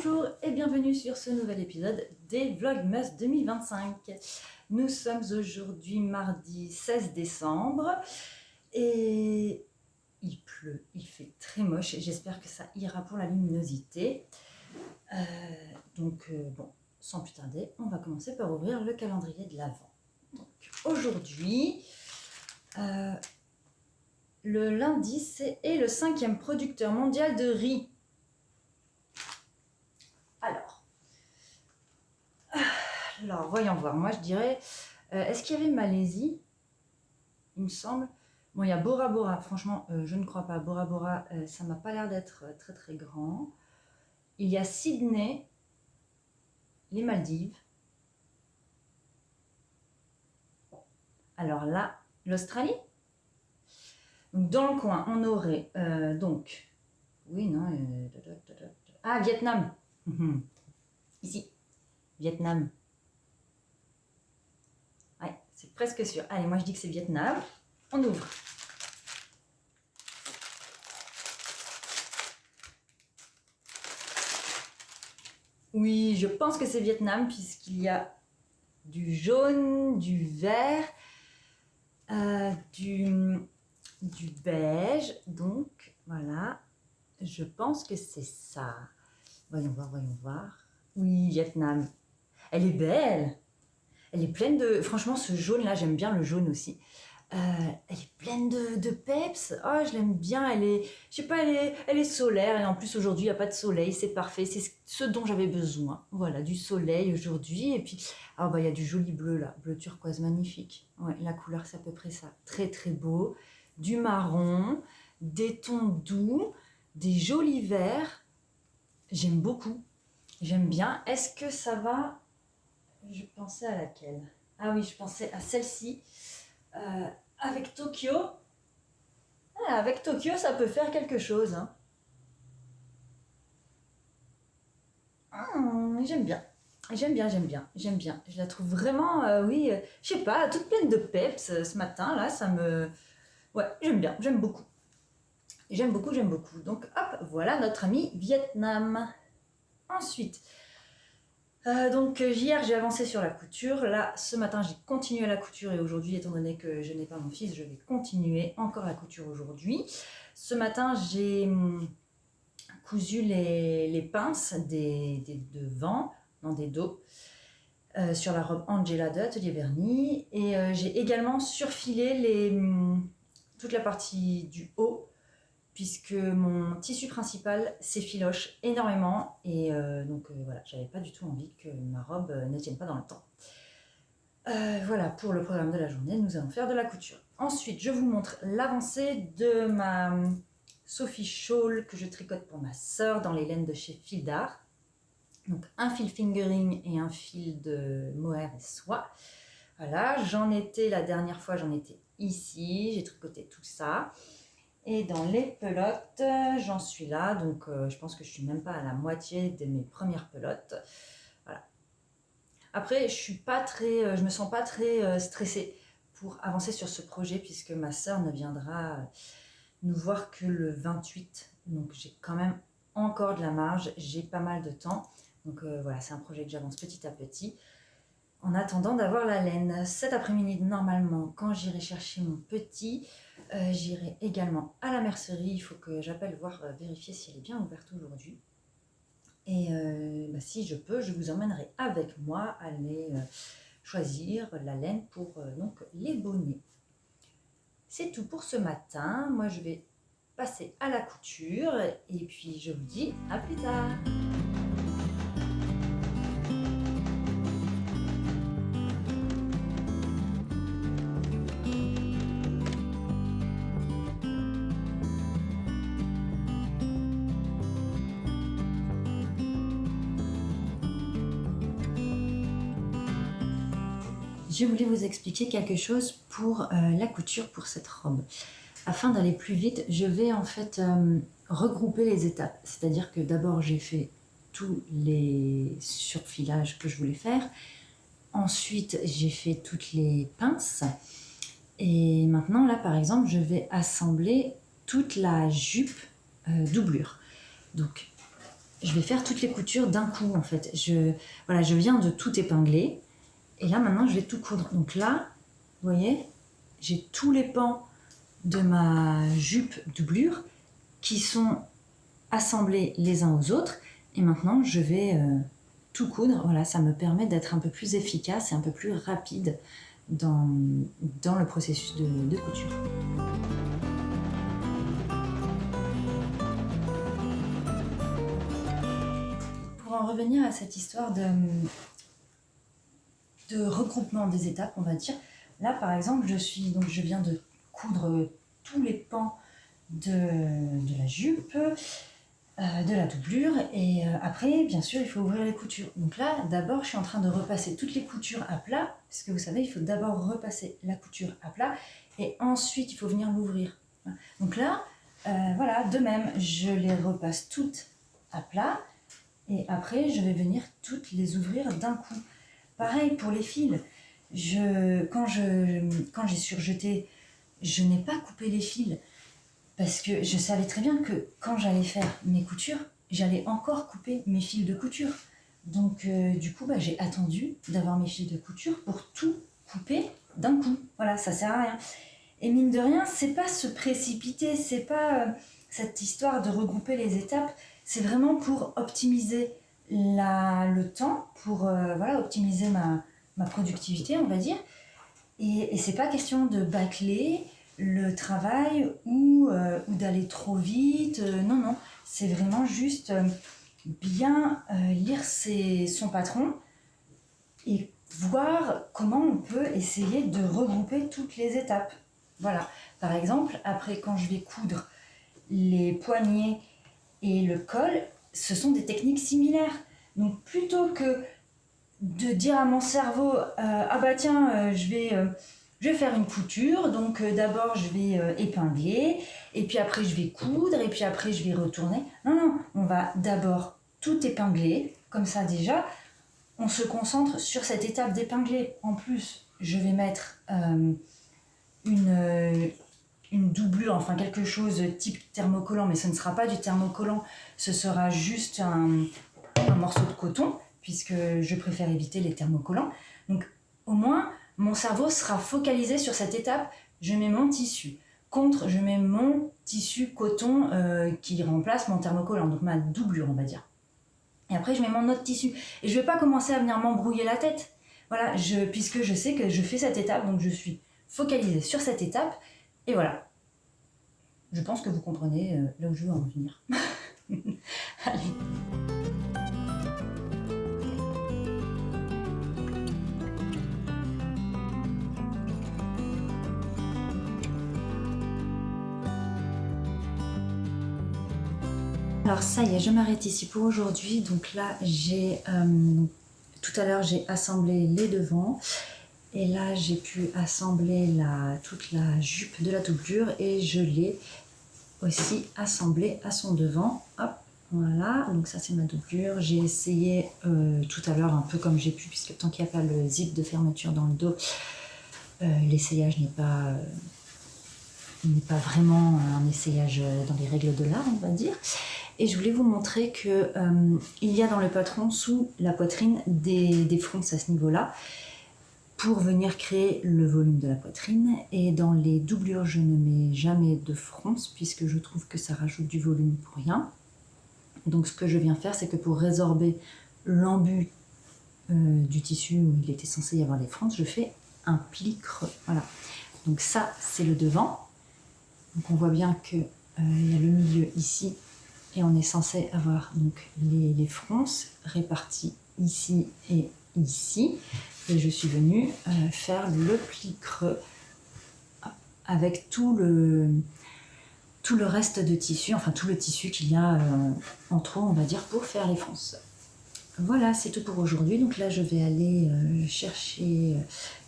Bonjour et bienvenue sur ce nouvel épisode des Vlogmas 2025. Nous sommes aujourd'hui mardi 16 décembre et il pleut, il fait très moche et j'espère que ça ira pour la luminosité. Bon, sans plus tarder, on va commencer par ouvrir le calendrier de l'Avent. Donc aujourd'hui, le lundi, est le 5e producteur mondial de riz. Alors, voyons voir. Moi, je dirais, est-ce qu'il y avait Malaisie? Il me semble. Bon, il y a Bora Bora. Franchement, je ne crois pas. Bora Bora, ça m'a pas l'air d'être très très grand. Il y a Sydney, les Maldives. Alors là, l'Australie. Donc, dans le coin, on aurait oui, non. Ah, Vietnam. Ici, Vietnam. Ouais, c'est presque sûr. Allez, moi je dis que c'est Vietnam. On ouvre. Oui, je pense que c'est Vietnam puisqu'il y a du jaune, du vert, du beige. Donc, voilà. Je pense que c'est ça. Voyons voir, voyons voir. Oui, Vietnam. Elle est belle. Elle est pleine de... Franchement, ce jaune-là, j'aime bien le jaune aussi. Elle est pleine de peps. Oh, je l'aime bien. Elle est, je sais pas, elle est solaire. Et en plus, aujourd'hui, il n'y a pas de soleil. C'est parfait. C'est ce dont j'avais besoin. Voilà, du soleil aujourd'hui. Et puis, il y a du joli bleu là. Bleu turquoise magnifique. Ouais, la couleur, c'est à peu près ça. Très, très beau. Du marron, des tons doux, des jolis verts. J'aime beaucoup. J'aime bien. Est-ce que ça va? Je pensais à laquelle? Ah oui, je pensais à celle-ci. Avec Tokyo. Avec Tokyo, ça peut faire quelque chose. Hein. J'aime bien. J'aime bien, j'aime bien, j'aime bien. Je la trouve vraiment, je sais pas, toute pleine de peps ce matin, là, ça me... Ouais, j'aime bien, j'aime beaucoup. J'aime beaucoup, j'aime beaucoup. Donc, hop, voilà notre ami Vietnam. Ensuite, hier j'ai avancé sur la couture. Là, ce matin j'ai continué la couture et aujourd'hui, étant donné que je n'ai pas mon fils, je vais continuer encore la couture aujourd'hui. Ce matin, j'ai cousu les pinces des devants, non des dos, sur la robe Angela de Atelier Vernis. Et j'ai également surfilé toute la partie du haut puisque mon tissu principal s'effiloche énormément et voilà, j'avais pas du tout envie que ma robe ne tienne pas dans le temps. Voilà, pour le programme de la journée, nous allons faire de la couture. Ensuite, je vous montre l'avancée de ma Sophie Shawl que je tricote pour ma sœur dans les laines de chez Fil d'Art. Donc un fil fingering et un fil de mohair et soie. Voilà, la dernière fois, j'en étais ici, j'ai tricoté tout ça. Et dans les pelotes, j'en suis là, donc je pense que je suis même pas à la moitié de mes premières pelotes. Voilà. Après, je me sens pas très stressée pour avancer sur ce projet puisque ma sœur ne viendra nous voir que le 28. Donc j'ai quand même encore de la marge, j'ai pas mal de temps. Donc voilà, c'est un projet que j'avance petit à petit. En attendant d'avoir la laine. Cet après-midi, normalement, quand j'irai chercher mon petit, j'irai également à la mercerie. Il faut que j'appelle vérifier si elle est bien ouverte aujourd'hui. Et si je peux, je vous emmènerai avec moi aller choisir la laine pour les bonnets. C'est tout pour ce matin. Moi, je vais passer à la couture et puis je vous dis à plus tard. Je voulais vous expliquer quelque chose pour la couture pour cette robe. Afin d'aller plus vite, je vais en fait regrouper les étapes. C'est-à-dire que d'abord j'ai fait tous les surfilages que je voulais faire. Ensuite j'ai fait toutes les pinces. Et maintenant là par exemple je vais assembler toute la jupe doublure. Donc je vais faire toutes les coutures d'un coup en fait. Voilà, je viens de tout épingler et là maintenant je vais tout coudre. Donc là, vous voyez, j'ai tous les pans de ma jupe doublure qui sont assemblés les uns aux autres et maintenant je vais tout coudre. Voilà, ça me permet d'être un peu plus efficace et un peu plus rapide dans le processus de couture. Pour en revenir à cette histoire de regroupement des étapes, on va dire, là par exemple je viens de coudre tous les pans de la jupe, de la doublure et après bien sûr il faut ouvrir les coutures. Donc là d'abord je suis en train de repasser toutes les coutures à plat, parce que vous savez il faut d'abord repasser la couture à plat et ensuite il faut venir l'ouvrir. Donc là voilà, de même je les repasse toutes à plat et après je vais venir toutes les ouvrir d'un coup. Pareil pour les fils, quand j'ai surjeté, je n'ai pas coupé les fils parce que je savais très bien que quand j'allais faire mes coutures, j'allais encore couper mes fils de couture. Donc du coup, j'ai attendu d'avoir mes fils de couture pour tout couper d'un coup. Voilà, ça sert à rien. Et mine de rien, c'est pas se précipiter, c'est pas cette histoire de regrouper les étapes, c'est vraiment pour optimiser le temps, pour voilà, optimiser ma productivité, on va dire. Et c'est pas question de bâcler le travail ou d'aller trop vite. Non, non, c'est vraiment juste bien lire son patron et voir comment on peut essayer de regrouper toutes les étapes. Voilà, par exemple, après quand je vais coudre les poignets et le col, ce sont des techniques similaires. Donc plutôt que de dire à mon cerveau ah bah tiens je vais faire une couture, donc d'abord je vais épingler et puis après je vais coudre et puis après je vais retourner. Non, non, on va d'abord tout épingler, comme ça déjà on se concentre sur cette étape d'épingler. En plus je vais mettre une doublure, enfin quelque chose type thermocollant, mais ce ne sera pas du thermocollant, ce sera juste un morceau de coton, puisque je préfère éviter les thermocollants. Donc au moins, mon cerveau sera focalisé sur cette étape. Je mets mon tissu. Contre, je mets mon tissu coton qui remplace mon thermocollant, donc ma doublure, on va dire. Et après, je mets mon autre tissu. Et je ne vais pas commencer à venir m'embrouiller la tête. Voilà, puisque je sais que je fais cette étape, donc je suis focalisée sur cette étape. Et voilà. Je pense que vous comprenez là où je veux en venir. Allez. Alors ça y est, je m'arrête ici pour aujourd'hui. Donc là, tout à l'heure, j'ai assemblé les devants. Et là, j'ai pu assembler toute la jupe de la doublure et je l'ai aussi assemblée à son devant. Hop, voilà. Donc ça, c'est ma doublure. J'ai essayé tout à l'heure un peu comme j'ai pu, puisque tant qu'il n'y a pas le zip de fermeture dans le dos, l'essayage n'est pas vraiment un essayage dans les règles de l'art, on va dire. Et je voulais vous montrer que il y a dans le patron, sous la poitrine, des fronces à ce niveau-là, pour venir créer le volume de la poitrine. Et dans les doublures, je ne mets jamais de fronce, puisque je trouve que ça rajoute du volume pour rien. Donc ce que je viens faire, c'est que pour résorber l'embut du tissu où il était censé y avoir les fronces, je fais un pli creux. Voilà. Donc ça, c'est le devant. Donc on voit bien qu'il y a le milieu ici, et on est censé avoir donc les fronces réparties ici et ici. Et je suis venue faire le pli creux avec tout le reste de tissu, enfin tout le tissu qu'il y a en trop, on va dire, pour faire les fronces. Voilà, c'est tout pour aujourd'hui. Donc là, je vais aller chercher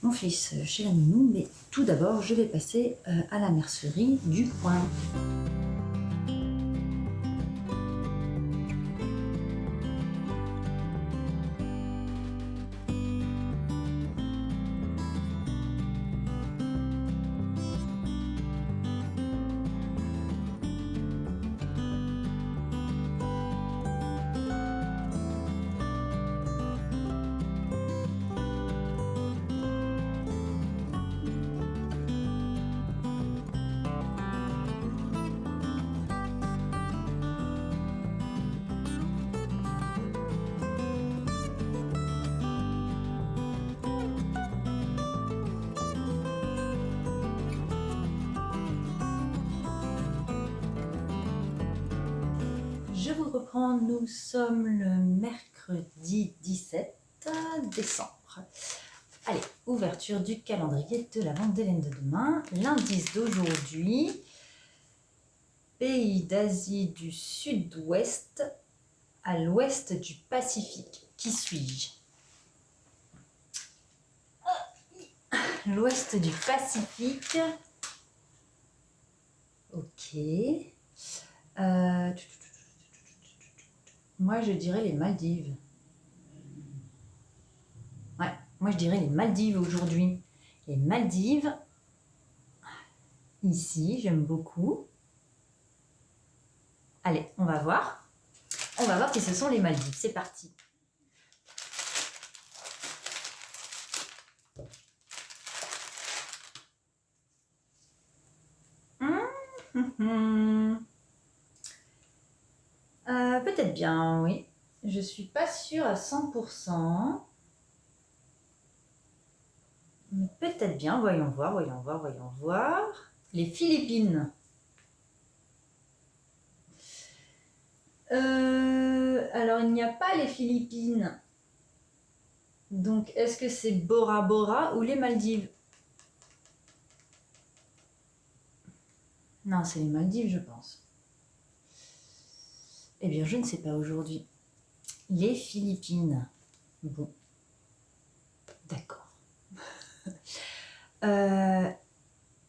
mon fils chez la nounou, mais tout d'abord, je vais passer à la mercerie du coin. Alors, nous sommes le mercredi 17 décembre. Allez, ouverture du calendrier de la vente d'Hélène de demain. L'indice d'aujourd'hui, pays d'Asie du Sud-Ouest à l'ouest du Pacifique. Qui suis-je? L'ouest du Pacifique. Ok. Moi, je dirais les Maldives. Ouais, moi, je dirais les Maldives aujourd'hui. Les Maldives. Ici, j'aime beaucoup. Allez, on va voir. On va voir si ce sont les Maldives. C'est parti. Peut-être bien, oui. Je suis pas sûre à 100%. Mais peut-être bien. Voyons voir, voyons voir, voyons voir. Les Philippines. Alors, il n'y a pas les Philippines. Donc, est-ce que c'est Bora Bora ou les Maldives? Non, c'est les Maldives, je pense. Eh bien, je ne sais pas aujourd'hui. Les Philippines. Bon. D'accord.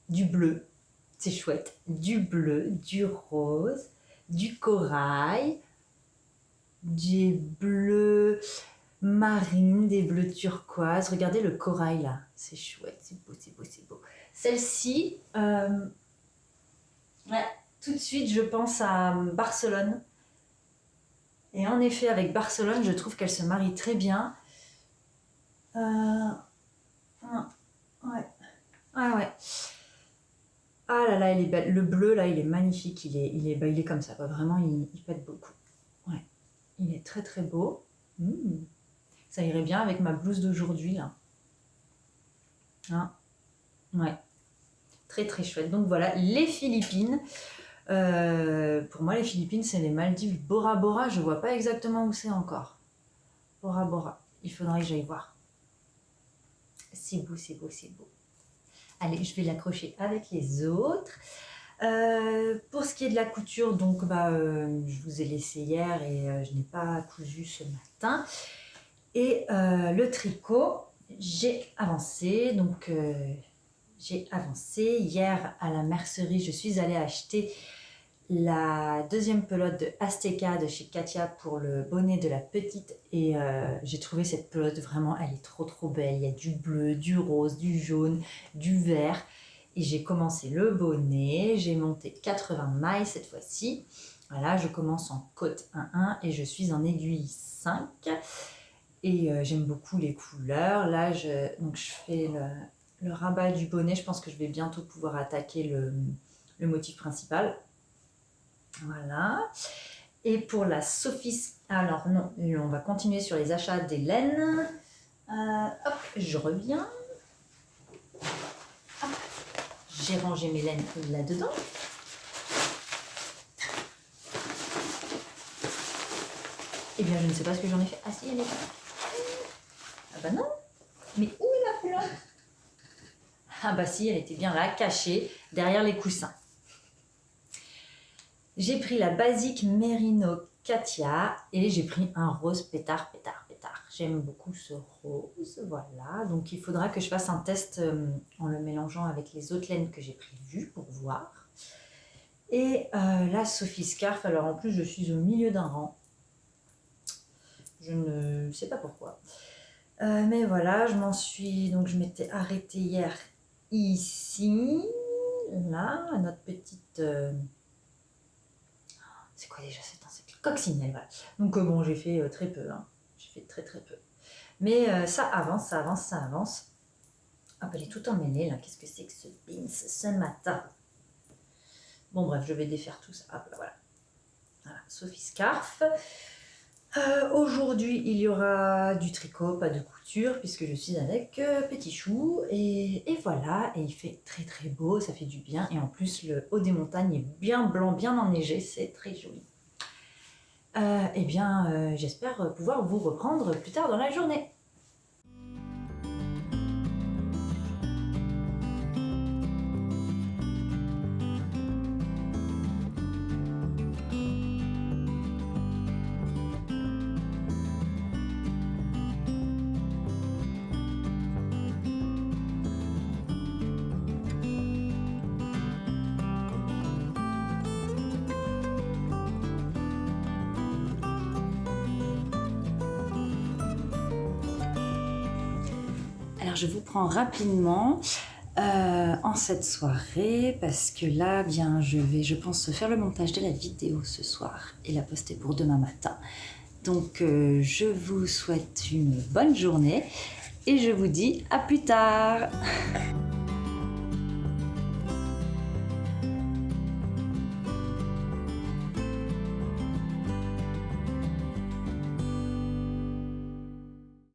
Du bleu. C'est chouette. Du bleu, du rose, du corail, des bleus marines, des bleus turquoise. Regardez le corail là. C'est chouette. C'est beau, c'est beau, c'est beau. Celle-ci, ouais, tout de suite, je pense à Barcelone. Et en effet, avec Barcelone, je trouve qu'elle se marie très bien. Ouais. Ah ouais. Ah là là, elle est belle. Le bleu, là, il est magnifique. Il est comme ça. Quoi. Vraiment, il pète beaucoup. Ouais. Il est très très beau. Ça irait bien avec ma blouse d'aujourd'hui, là. Hein? Ouais. Très très chouette. Donc voilà, les Philippines. Pour moi, les Philippines, c'est les Maldives. Bora Bora, je vois pas exactement où c'est encore. Bora Bora. Il faudrait que j'aille voir. C'est beau, c'est beau, c'est beau. Allez, je vais l'accrocher avec les autres. Pour ce qui est de la couture, donc je vous ai laissé hier et je n'ai pas cousu ce matin. Et le tricot, j'ai avancé. Donc j'ai avancé. Hier à la mercerie, je suis allée acheter la deuxième pelote de Azteca de chez Katia pour le bonnet de la petite. Et j'ai trouvé cette pelote vraiment, elle est trop trop belle. Il y a du bleu, du rose, du jaune, du vert. Et j'ai commencé le bonnet, j'ai monté 80 mailles cette fois-ci. Voilà, je commence en côte 1-1 et je suis en aiguille 5. Et j'aime beaucoup les couleurs. Là, donc je fais le rabat du bonnet. Je pense que je vais bientôt pouvoir attaquer le motif principal. Voilà. Et pour la Sophie... Alors non, on va continuer sur les achats d'Hélène. Hop, je reviens. Hop. J'ai rangé mes laines là-dedans. Eh bien, je ne sais pas ce que j'en ai fait. Ah si, elle est là. Ah bah non. Mais où est la pelote? Ah bah si, elle était bien là, cachée, derrière les coussins. J'ai pris la basique Merino Katia et j'ai pris un rose pétard, pétard, pétard. J'aime beaucoup ce rose, voilà. Donc il faudra que je fasse un test en le mélangeant avec les autres laines que j'ai prévues pour voir. Et la Sophie Scarf, alors en plus je suis au milieu d'un rang. Je ne sais pas pourquoi. Mais voilà, je m'étais arrêtée hier ici, là, à notre petite... c'est quoi déjà cette coccinelle, voilà. Donc bon, j'ai fait très peu, hein. J'ai fait très très peu. Mais ça avance, ça avance, ça avance. Hop, elle est tout emmêlée là. Qu'est-ce que c'est que ce beans ce matin? Bon bref, je vais défaire tout ça. Hop, là, voilà. Voilà, Sophie Scarf. Aujourd'hui, il y aura du tricot, pas de couture, puisque je suis avec Petit Chou. Et voilà, et il fait très très beau, ça fait du bien. Et en plus, le haut des montagnes est bien blanc, bien enneigé, c'est très joli. J'espère pouvoir vous reprendre plus tard dans la journée. Alors je vous prends rapidement en cette soirée parce que là, bien, je pense, faire le montage de la vidéo ce soir et la poster pour demain matin. Donc je vous souhaite une bonne journée et je vous dis à plus tard.